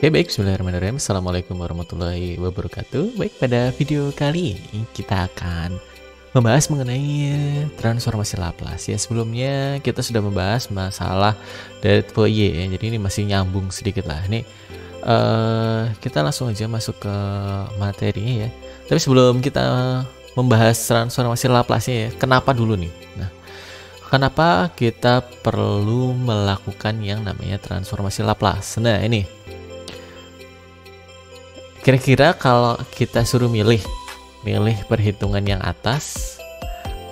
Oke, baik, bismillahirrahmanirrahim. Assalamualaikum warahmatullahi wabarakatuh. Baik, pada video kali ini kita akan membahas mengenai transformasi Laplace. Ya, sebelumnya kita sudah membahas masalah dari Fourier ya. Jadi ini masih nyambung sedikit lah. Ini kita langsung aja masuk ke materinya ya. Tapi sebelum kita membahas transformasi Laplace ya, kenapa dulu nih? Nah, kenapa kita perlu melakukan yang namanya transformasi Laplace? Nah, ini kira-kira kalau kita suruh milih perhitungan yang atas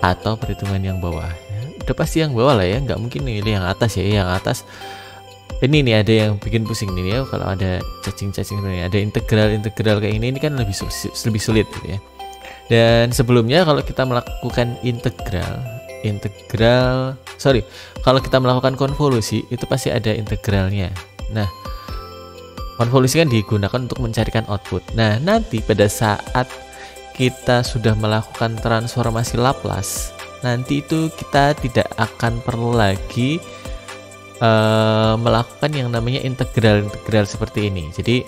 atau perhitungan yang bawah, udah pasti yang bawah lah ya, nggak mungkin milih yang atas ya. Yang atas ini nih ada yang bikin pusing nih ya, kalau ada cacing-cacing sebenarnya, ada integral kayak ini kan lebih sulit gitu ya. Dan sebelumnya kalau kita melakukan kalau kita melakukan konvolusi itu pasti ada integralnya. Nah, konvolusi kan digunakan untuk mencarikan output. Nah, nanti pada saat kita sudah melakukan transformasi Laplace, nanti itu kita tidak akan perlu lagi melakukan yang namanya integral seperti ini. Jadi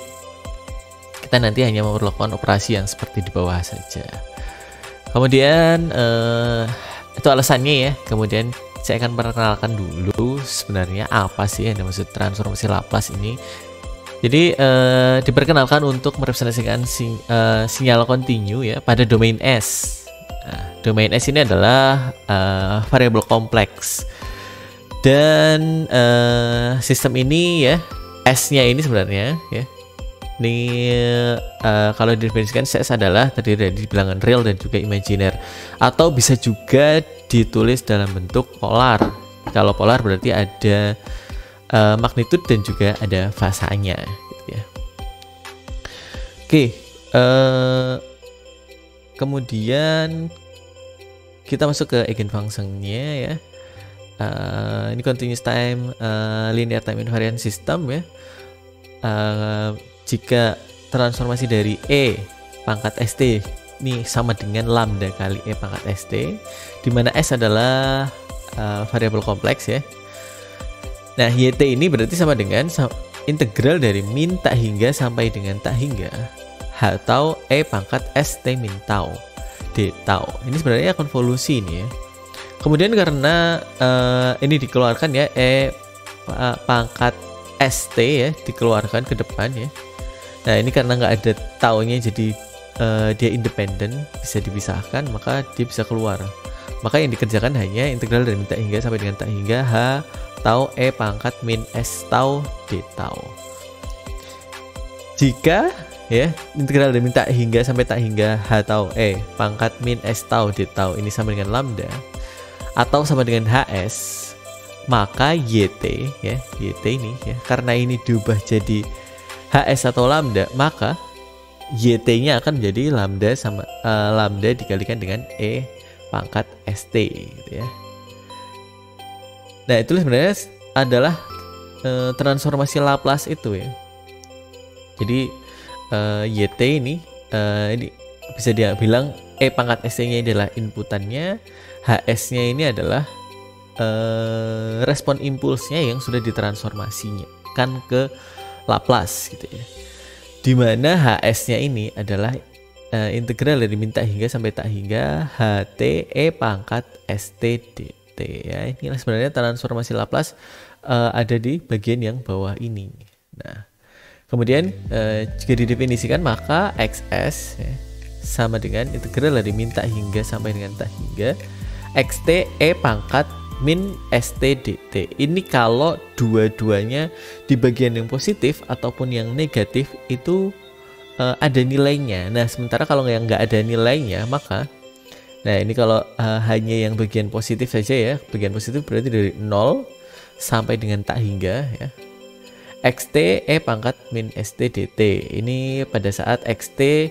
kita nanti hanya memperlakukan operasi yang seperti di bawah saja. Kemudian itu alasannya ya. Kemudian saya akan perkenalkan dulu sebenarnya apa sih yang dimaksud transformasi Laplace ini. Jadi diperkenalkan untuk merepresentasikan sinyal kontinu ya pada domain S. Nah, domain S ini adalah variabel kompleks. Dan sistem ini ya, S-nya ini sebenarnya ya, ini kalau didefinisikan S adalah terdiri dari bilangan real dan juga imajiner, atau bisa juga ditulis dalam bentuk polar. Kalau polar berarti ada magnitude dan juga ada fasanya gitu ya. Oke, kemudian kita masuk ke eigenfunctionnya ya. Ini continuous time linear time invariant system ya. Jika transformasi dari E pangkat ST ini sama dengan lambda kali E pangkat ST, di mana S adalah variabel kompleks ya. Nah, YT ini berarti sama dengan integral dari min tak hingga sampai dengan tak hingga H tau E pangkat ST min tau D tau. Ini sebenarnya konvolusi ini ya. Kemudian karena ini dikeluarkan ya, E pangkat ST ya dikeluarkan ke depan ya. Nah, ini karena nggak ada taunya, jadi dia independen, bisa dipisahkan, maka dia bisa keluar. Maka yang dikerjakan hanya integral dari min tak hingga sampai dengan tak hingga H tau E pangkat min S tau D tau. Jika ya integral dari min tak hingga sampai tak hingga H tau E pangkat min S tau D tau ini sama dengan lambda atau sama dengan HS, maka YT ya, YT ini ya, karena ini diubah jadi HS atau lambda, maka YT-nya akan menjadi lambda sama lambda dikalikan dengan E pangkat ST gitu ya. Nah, itu sebenarnya adalah transformasi Laplace itu ya. Jadi YT ini bisa dia bilang E pangkat ST-nya adalah inputannya, HS-nya ini adalah respon impulsnya yang sudah ditransformasinya kan ke Laplace gitu ya. Dimana HS-nya ini adalah integral dari min tak hingga sampai tak hingga HT E pangkat ST DT ya. Inilah sebenarnya transformasi Laplace ada di bagian yang bawah ini. Nah, kemudian jika didefinisikan maka XS ya, sama dengan integral dari min tak hingga sampai dengan tak hingga XT E pangkat min ST DT. Ini kalau dua-duanya di bagian yang positif ataupun yang negatif itu ada nilainya. Nah, sementara kalau yang nggak ada nilainya, maka nah ini kalau hanya yang bagian positif saja ya, bagian positif berarti dari 0 sampai dengan tak hingga ya, XT E pangkat min ST DT. Ini pada saat XT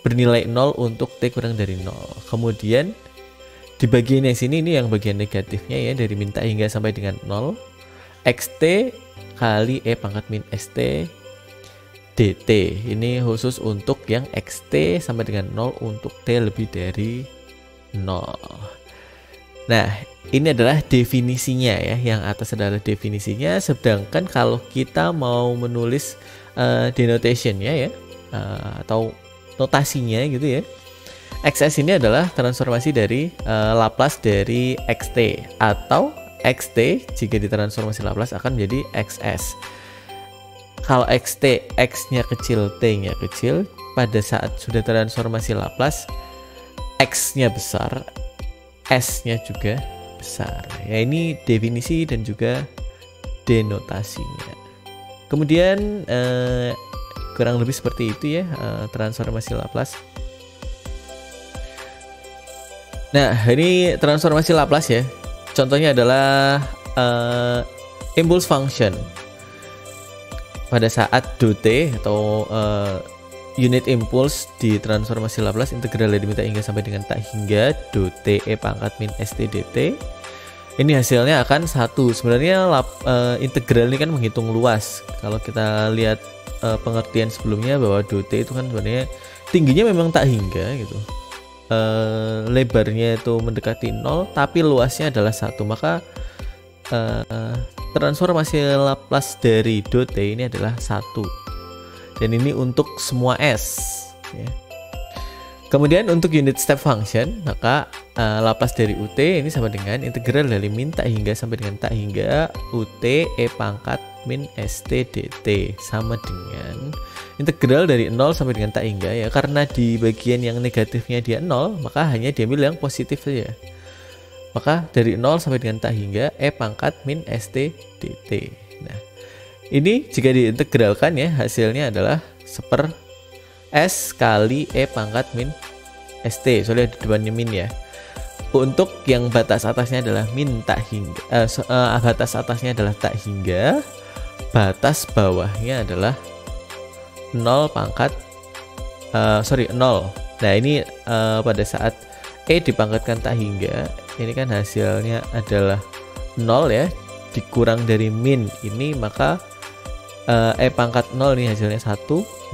bernilai 0 untuk T kurang dari 0. Kemudian di bagian yang sini ini yang bagian negatifnya ya, dari min tak hingga sampai dengan 0, XT kali E pangkat min ST DT. Ini khusus untuk yang XT sampai dengan 0 untuk T lebih dari 0. Nah, ini adalah definisinya ya, yang atas adalah definisinya, sedangkan kalau kita mau menulis denotationnya ya, atau notasinya gitu ya, XS ini adalah transformasi dari Laplace dari XT, atau XT jika ditransformasi Laplace akan menjadi XS. Kalau XT, X-nya kecil, T-nya kecil, pada saat sudah transformasi Laplace, X-nya besar, S-nya juga besar. Ya, ini definisi dan juga denotasinya. Kemudian kurang lebih seperti itu ya, transformasi Laplace. Nah, ini transformasi Laplace ya. Contohnya adalah impulse function. Pada saat dot atau unit impulse di transformasi Laplace, integral dari min tak hingga sampai dengan tak hingga dot e pangkat min st dt. Ini hasilnya akan 1. Sebenarnya integral ini kan menghitung luas. Kalau kita lihat pengertian sebelumnya bahwa dot itu kan sebenarnya tingginya memang tak hingga gitu. Lebarnya itu mendekati 0 tapi luasnya adalah 1, maka transformasi Laplace dari dot ini adalah 1, dan ini untuk semua S ya. Kemudian untuk unit step function, maka Laplace dari ut ini sama dengan integral dari min tak hingga sampai dengan tak hingga ut e pangkat min st dt, sama dengan integral dari 0 sampai dengan tak hingga ya, karena di bagian yang negatifnya dia 0, maka hanya diambil yang positif saja. Maka dari 0 sampai dengan tak hingga e pangkat min st dt. Nah, ini jika diintegralkan ya, hasilnya adalah 1/s kali e pangkat min st, soalnya di depannya min ya. Untuk yang batas atasnya adalah min tak hingga, batas atasnya adalah tak hingga, batas bawahnya adalah 0 pangkat 0. Nah, ini pada saat e dipangkatkan tak hingga, ini kan hasilnya adalah 0 ya, dikurang dari min ini, maka e pangkat 0 ini hasilnya 1,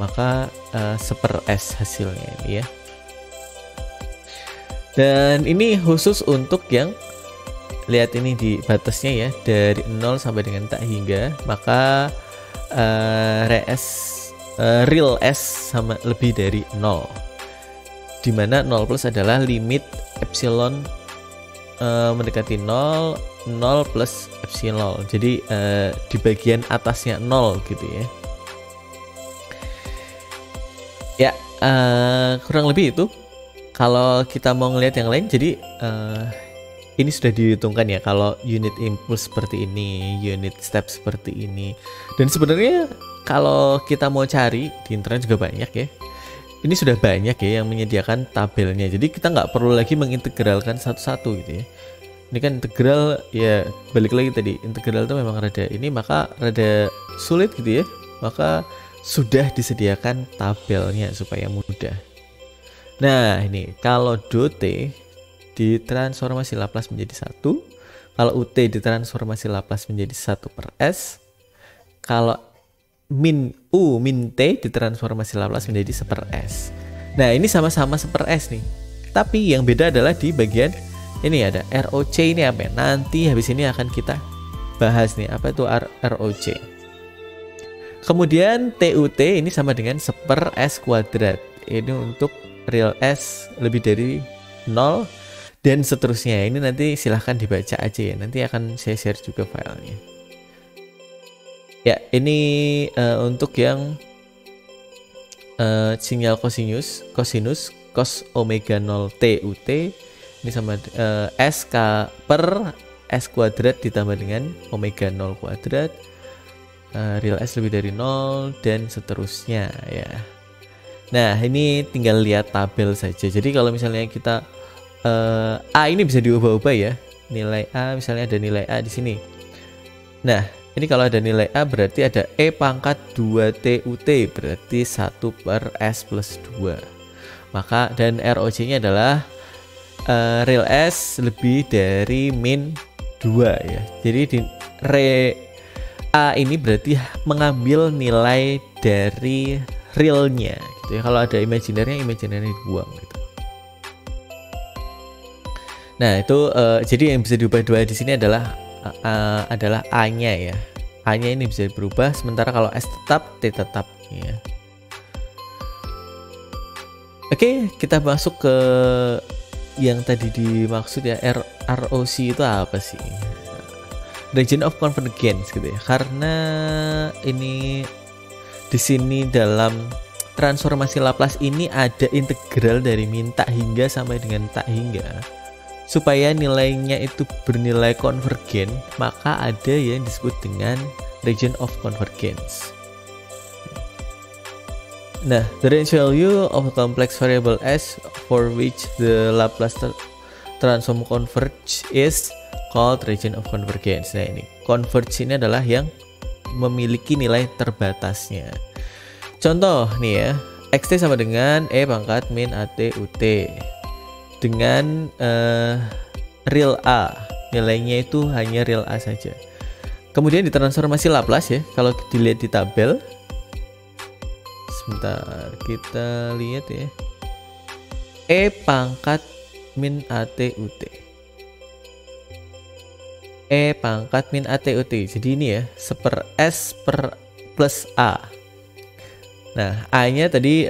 maka 1/s hasilnya ini ya. Dan ini khusus untuk yang lihat ini di batasnya ya, dari 0 sampai dengan tak hingga, maka real S sama lebih dari 0, dimana 0 plus adalah limit epsilon mendekati 0, 0 plus epsilon, jadi di bagian atasnya 0 gitu ya. Ya, kurang lebih itu. Kalau kita mau ngelihat yang lain, jadi ini sudah dihitungkan ya, kalau unit impulse seperti ini, unit step seperti ini. Dan sebenarnya kalau kita mau cari di internet juga banyak ya. Ini sudah banyak ya yang menyediakan tabelnya. Jadi kita nggak perlu lagi mengintegralkan satu-satu gitu ya. Ini kan integral ya, balik lagi tadi, integral itu memang rada ini, maka rada sulit gitu ya. Maka sudah disediakan tabelnya supaya mudah. Nah, ini kalau dot ditransformasi Laplace menjadi 1, kalau ut ditransformasi Laplace menjadi 1/s, kalau min t ditransformasi Laplace menjadi 1/s. Nah, ini sama-sama 1/s nih, tapi yang beda adalah di bagian ini ada ROC. ini apa ya? Nanti habis ini akan kita bahas nih, apa itu ROC. Kemudian TUT ini sama dengan 1/s kuadrat, ini untuk real S lebih dari 0 dan seterusnya. Ini nanti silahkan dibaca aja ya, nanti akan saya share juga filenya ya. Ini untuk yang sinyal cosinus cos omega 0 TUT ini sama S per S kuadrat ditambah dengan omega 0 kuadrat, real S lebih dari 0 dan seterusnya ya. Nah, ini tinggal lihat tabel saja. Jadi kalau misalnya kita A ini bisa diubah-ubah ya. Nilai A, misalnya ada nilai A di sini. Nah, ini kalau ada nilai A berarti ada E pangkat 2 TUT, berarti 1/s plus 2. Maka dan ROC-nya adalah real S lebih dari min 2 ya. Jadi di A ini berarti mengambil nilai dari realnya gitu ya. Kalau ada imaginernya dibuang gitu. Nah, itu jadi yang bisa diubah dua di sini adalah A-nya ya. A-nya ini bisa berubah, sementara kalau S tetap, T tetap ya. Oke, kita masuk ke yang tadi dimaksud ya, ROC itu apa sih? Region of Convergence gitu ya. Karena ini di sini dalam transformasi Laplace ini ada integral dari min tak hingga sampai dengan tak hingga. Supaya nilainya itu bernilai konvergen, maka ada yang disebut dengan region of convergence. Nah, the range value of a complex variable s for which the Laplace transform converge is called region of convergence. Nah, ini converge ini adalah yang memiliki nilai terbatasnya. Contoh nih ya, xt sama dengan e pangkat min at ut dengan real a, nilainya itu hanya real a saja. Kemudian ditransformasi Laplace ya, kalau dilihat di tabel, sebentar kita lihat ya, e pangkat min at ut, e pangkat min at ut, jadi ini ya seper s per plus a. Nah, a-nya tadi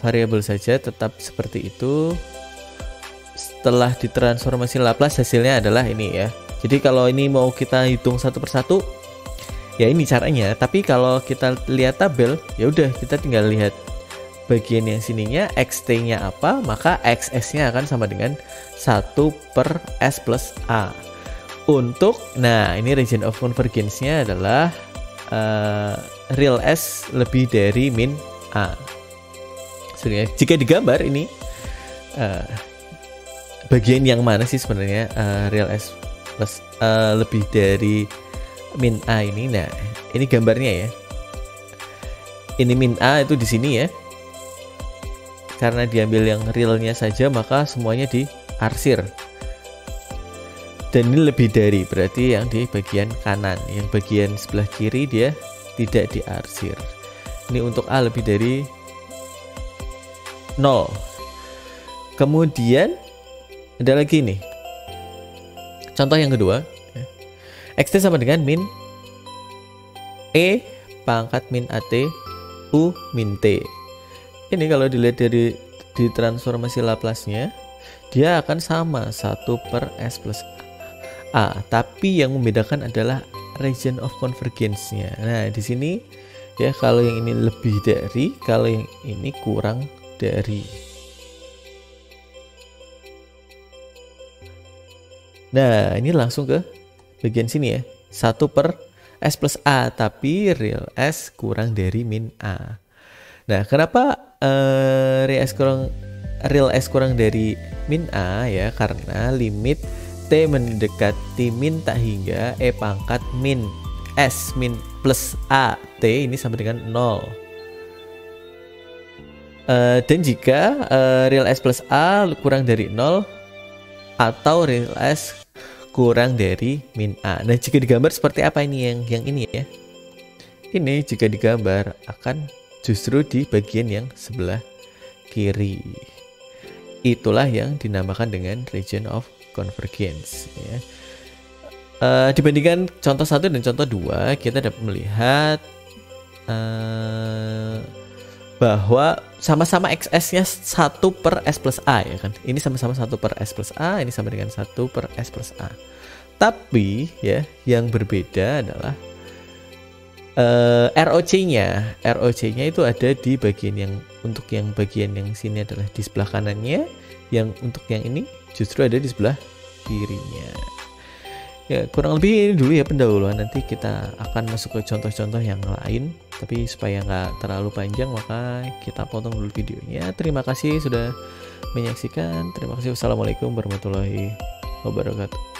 variabel saja, tetap seperti itu. Setelah ditransformasi Laplace hasilnya adalah ini ya. Jadi kalau ini mau kita hitung satu persatu, ya ini caranya. Tapi kalau kita lihat tabel, ya udah kita tinggal lihat bagian yang sininya xt-nya apa, maka xs-nya akan sama dengan 1 per s plus a. Untuk, nah ini region of convergence-nya adalah real s lebih dari min a. Sebenarnya jika digambar ini bagian yang mana sih sebenarnya real s plus lebih dari min a ini? Nah, ini gambarnya ya. Ini min a itu di sini ya. Karena diambil yang realnya saja, maka semuanya diarsir. Dan ini lebih dari, berarti yang di bagian kanan, yang bagian sebelah kiri dia tidak diarsir. Ini untuk a lebih dari 0. Kemudian ada lagi nih, contoh yang kedua, xt sama dengan min e pangkat min at u min t. Ini kalau dilihat dari transformasi Laplace-nya, dia akan sama 1 per s plus a. Tapi yang membedakan adalah region of convergence-nya. Nah, di sini ya, kalau yang ini lebih dari, kalau yang ini kurang dari. Nah, ini langsung ke bagian sini ya, 1 per s plus a, tapi real s kurang dari min a. Nah, kenapa real s kurang dari min a ya? Karena limit t mendekati min tak hingga e pangkat min s min plus a t ini sama dengan 0. Dan jika real s plus a kurang dari 0 atau real s kurang dari min a. Nah, jika digambar seperti apa ini yang ini ya? Ini jika digambar akan justru di bagian yang sebelah kiri. Itulah yang dinamakan dengan region of convergence ya. Dibandingkan contoh 1 dan contoh 2, kita dapat melihat bahwa sama-sama xs-nya 1 per s plus a ya kan. Ini sama-sama 1 per s plus a, ini sama dengan 1 per s plus a. Tapi ya, yang berbeda adalah ROC-nya itu ada di bagian yang, untuk yang bagian yang sini adalah di sebelah kanannya, yang untuk yang ini justru ada di sebelah kirinya. Ya, kurang lebih ini dulu ya pendahuluan. Nanti kita akan masuk ke contoh-contoh yang lain, tapi supaya nggak terlalu panjang maka kita potong dulu videonya. Terima kasih sudah menyaksikan. Terima kasih. Wassalamualaikum warahmatullahi wabarakatuh.